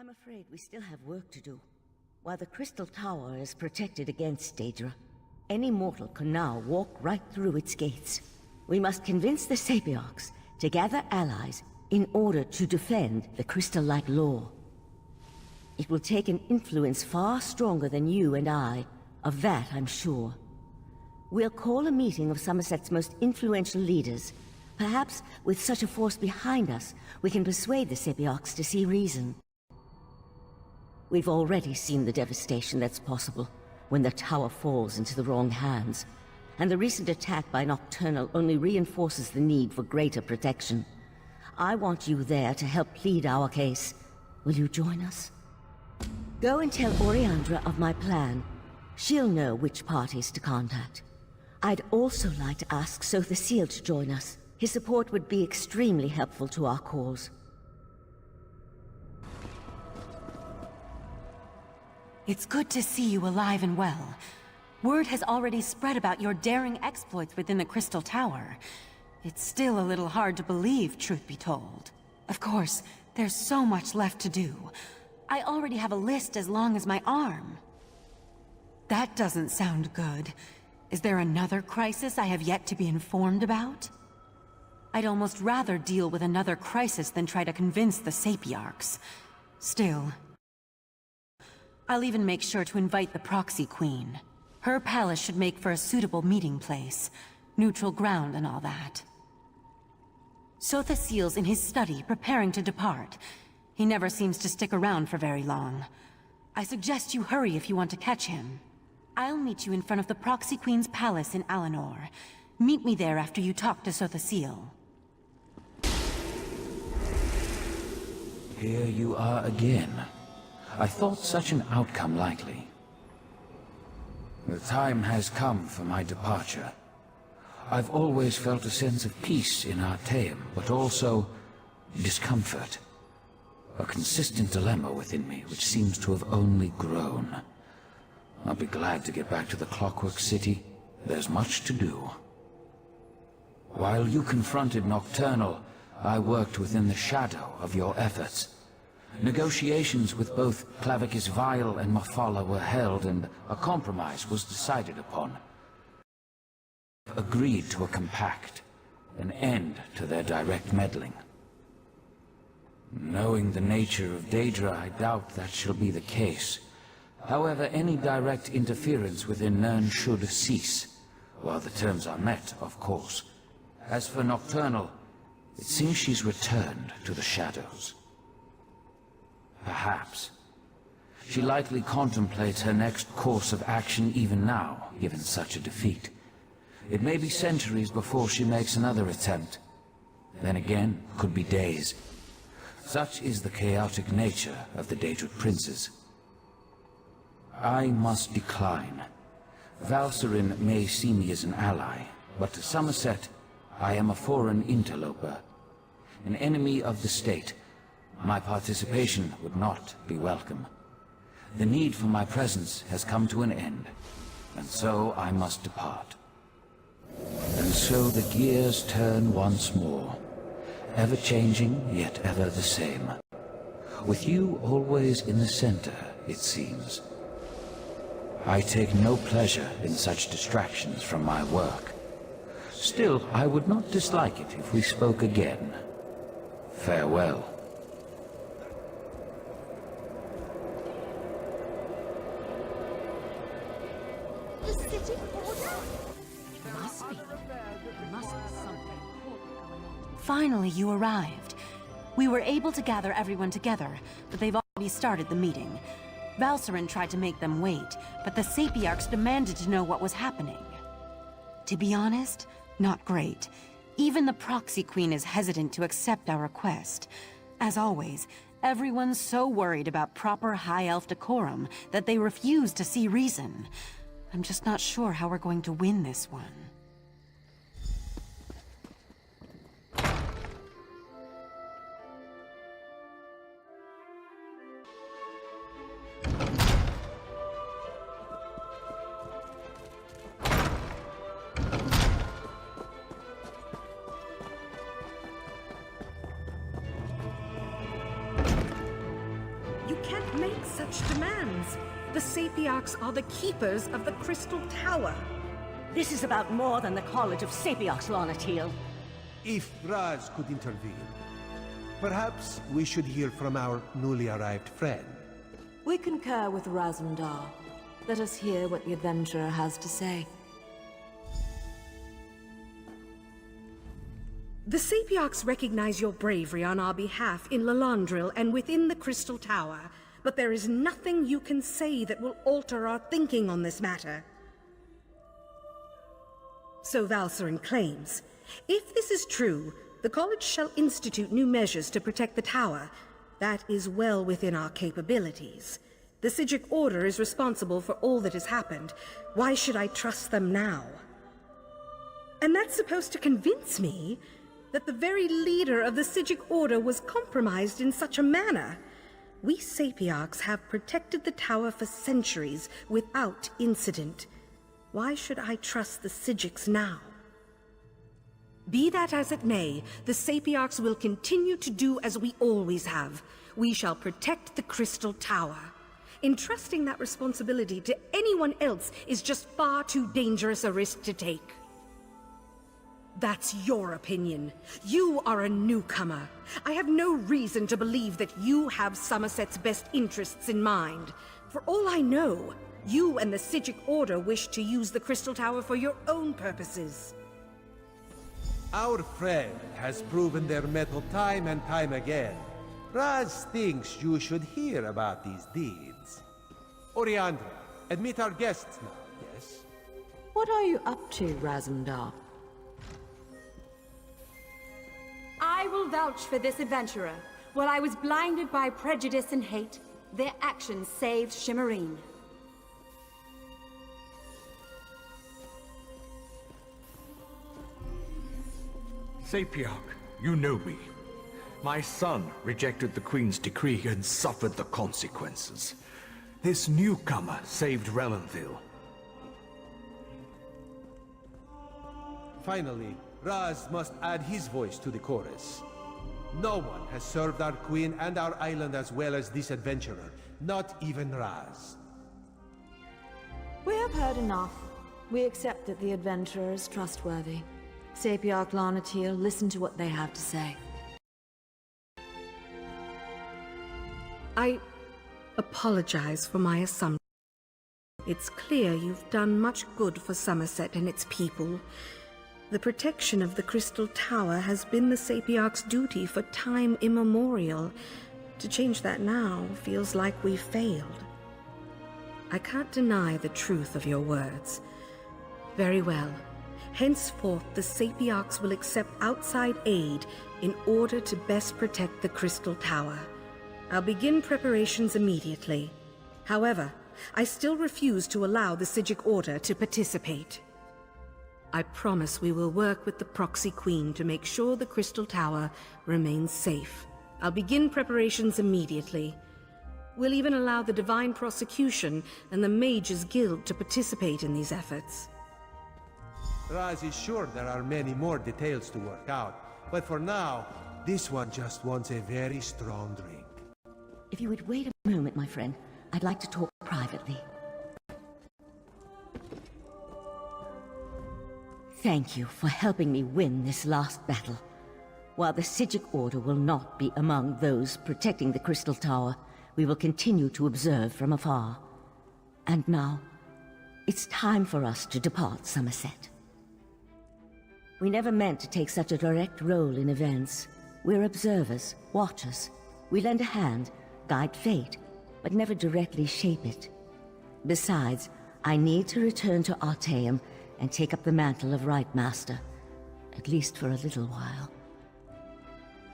I'm afraid we still have work to do. While the Crystal Tower is protected against Daedra, any mortal can now walk right through its gates. We must convince the Sapiarchs to gather allies in order to defend the crystal-like law. It will take an influence far stronger than you and I. Of that, I'm sure. We'll call a meeting of Summerset's most influential leaders. Perhaps, with such a force behind us, we can persuade the Sapiarchs to see reason. We've already seen the devastation that's possible when the tower falls into the wrong hands. And the recent attack by Nocturnal only reinforces the need for greater protection. I want you there to help plead our case. Will you join us? Go and tell Oriandra of my plan. She'll know which parties to contact. I'd also like to ask Sothasil to join us. His support would be extremely helpful to our cause. It's good to see you alive and well. Word has already spread about your daring exploits within the Crystal Tower. It's still a little hard to believe, truth be told. Of course, there's so much left to do. I already have a list as long as my arm. That doesn't sound good. Is there another crisis I have yet to be informed about? I'd almost rather deal with another crisis than try to convince the Sapiarchs. Still, I'll even make sure to invite the Proxy Queen. Her palace should make for a suitable meeting place. Neutral ground and all that. Sothasil's in his study, preparing to depart. He never seems to stick around for very long. I suggest you hurry if you want to catch him. I'll meet you in front of the Proxy Queen's palace in Alinor. Meet me there after you talk to Sothasil. Here you are again. I thought such an outcome likely. The time has come for my departure. I've always felt a sense of peace in Artaeum, but also discomfort. A consistent dilemma within me which seems to have only grown. I'll be glad to get back to the Clockwork City. There's much to do. While you confronted Nocturnal, I worked within the shadow of your efforts. Negotiations with both Clavicus Vile and Mafala were held, and a compromise was decided upon. Agreed to a compact, an end to their direct meddling. Knowing the nature of Daedra, I doubt that shall be the case. However, any direct interference within Nirn should cease, while the terms are met, of course. As for Nocturnal, it seems she's returned to the shadows. Perhaps. She likely contemplates her next course of action even now, given such a defeat. It may be centuries before she makes another attempt. Then again, could be days. Such is the chaotic nature of the Daedric princes. I must decline. Valcerin may see me as an ally, but to Summerset, I am a foreign interloper. An enemy of the state. My participation would not be welcome. The need for my presence has come to an end, and so I must depart. And so the gears turn once more, ever changing, yet ever the same. With you always in the center, it seems. I take no pleasure in such distractions from my work. Still, I would not dislike it if we spoke again. Farewell. The Psijic Order? Must be. There must be something important going on. Finally, you arrived. We were able to gather everyone together, but they've already started the meeting. Valcerin tried to make them wait, but the Sapiarchs demanded to know what was happening. To be honest, not great. Even the Proxy Queen is hesitant to accept our request. As always, everyone's so worried about proper High Elf decorum that they refuse to see reason. I'm just not sure how we're going to win this one. You make such demands? The Sapiocs are the keepers of the Crystal Tower. This is about more than the College of Sapiocs, Lana Teal. If Raz could intervene, perhaps we should hear from our newly arrived friend. We concur with Razumdar. Let us hear what the adventurer has to say. The Sapiocs recognize your bravery on our behalf in Lalandril and within the Crystal Tower, but there is nothing you can say that will alter our thinking on this matter. So Valsarin claims. If this is true, the College shall institute new measures to protect the Tower. That is well within our capabilities. The Psijic Order is responsible for all that has happened. Why should I trust them now? And that's supposed to convince me that the very leader of the Psijic Order was compromised in such a manner. We Sapiocs have protected the Tower for centuries without incident. Why should I trust the Psijics now? Be that as it may, the Sapiocs will continue to do as we always have. We shall protect the Crystal Tower. Entrusting that responsibility to anyone else is just far too dangerous a risk to take. That's your opinion. You are a newcomer. I have no reason to believe that you have Summerset's best interests in mind. For all I know, you and the Psijic Order wish to use the Crystal Tower for your own purposes. Our friend has proven their mettle time and time again. Raz thinks you should hear about these deeds. Oriandra, admit our guests now, yes? What are you up to, Razumdar? I will vouch for this adventurer. While I was blinded by prejudice and hate, their actions saved Shimmerine. Sapioc, you know me. My son rejected the Queen's decree and suffered the consequences. This newcomer saved Relenville. Finally, Raz must add his voice to the chorus. No one has served our Queen and our island as well as this adventurer, not even Raz. We have heard enough. We accept that the adventurer is trustworthy. Sapioc, Lana Teal, listen to what they have to say. I apologize for my assumption. It's clear you've done much good for Summerset and its people. The protection of the Crystal Tower has been the Sapioc's duty for time immemorial. To change that now feels like we've failed. I can't deny the truth of your words. Very well. Henceforth, the Sapiocs will accept outside aid in order to best protect the Crystal Tower. I'll begin preparations immediately. However, I still refuse to allow the Psijic Order to participate. I promise we will work with the Proxy Queen to make sure the Crystal Tower remains safe. I'll begin preparations immediately. We'll even allow the Divine Prosecution and the Mages Guild to participate in these efforts. Raz is sure there are many more details to work out, but for now, this one just wants a very strong drink. If you would wait a moment, my friend, I'd like to talk privately. Thank you for helping me win this last battle. While the Psijic Order will not be among those protecting the Crystal Tower, we will continue to observe from afar. And now, it's time for us to depart Summerset. We never meant to take such a direct role in events. We're observers, watchers. We lend a hand, guide fate, but never directly shape it. Besides, I need to return to Artaeum and take up the mantle of Rite Master, at least for a little while.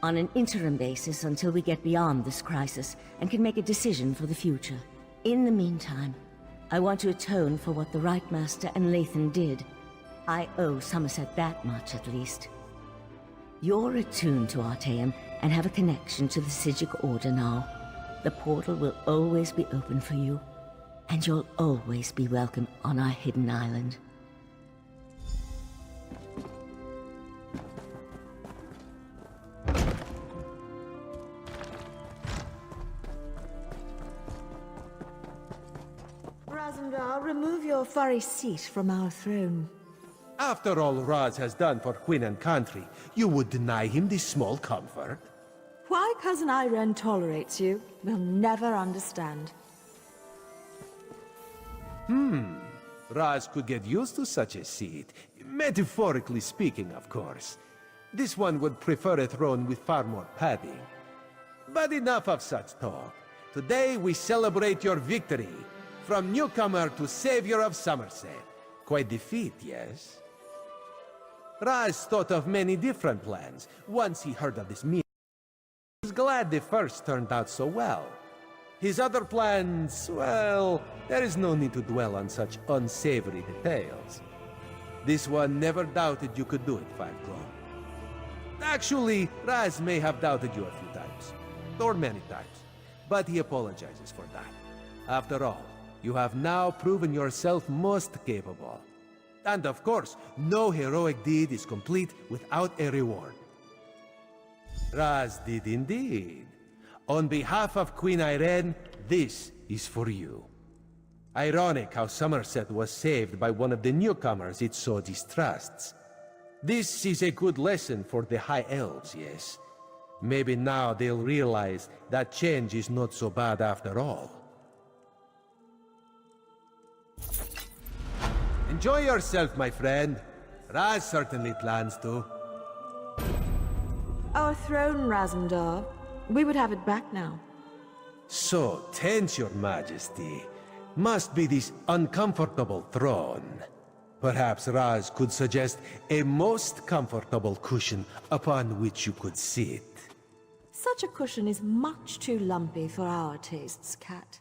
On an interim basis until we get beyond this crisis and can make a decision for the future. In the meantime, I want to atone for what the Rite Master and Lathan did. I owe Summerset that much, at least. You're attuned to Artaeum and have a connection to the Psijic Order now. The portal will always be open for you, and you'll always be welcome on our hidden island. Razandar, remove your furry seat from our throne. After all Raz has done for Queen and country, you would deny him this small comfort? Why Cousin Irene tolerates you, we'll never understand. Raz could get used to such a seat. Metaphorically speaking, of course. This one would prefer a throne with far more padding. But enough of such talk. Today we celebrate your victory. From newcomer to savior of Summerset. Quite the feat, yes? Raz thought of many different plans once he heard of this meeting. He was glad the first turned out so well. His other plans, well, there is no need to dwell on such unsavory details. This one never doubted you could do it, Fireclaw. Actually, Raz may have doubted you a few times, or many times, but he apologizes for that. After all, you have now proven yourself most capable. And of course, no heroic deed is complete without a reward. Raz did indeed. On behalf of Queen Irene, this is for you. Ironic how Summerset was saved by one of the newcomers it so distrusts. This is a good lesson for the High Elves, yes. Maybe now they'll realize that change is not so bad after all. Enjoy yourself, my friend. Raz certainly plans to. Our throne, Razandar. We would have it back now. So tense, your majesty. Must be this uncomfortable throne. Perhaps Raz could suggest a most comfortable cushion upon which you could sit. Such a cushion is much too lumpy for our tastes, Cat.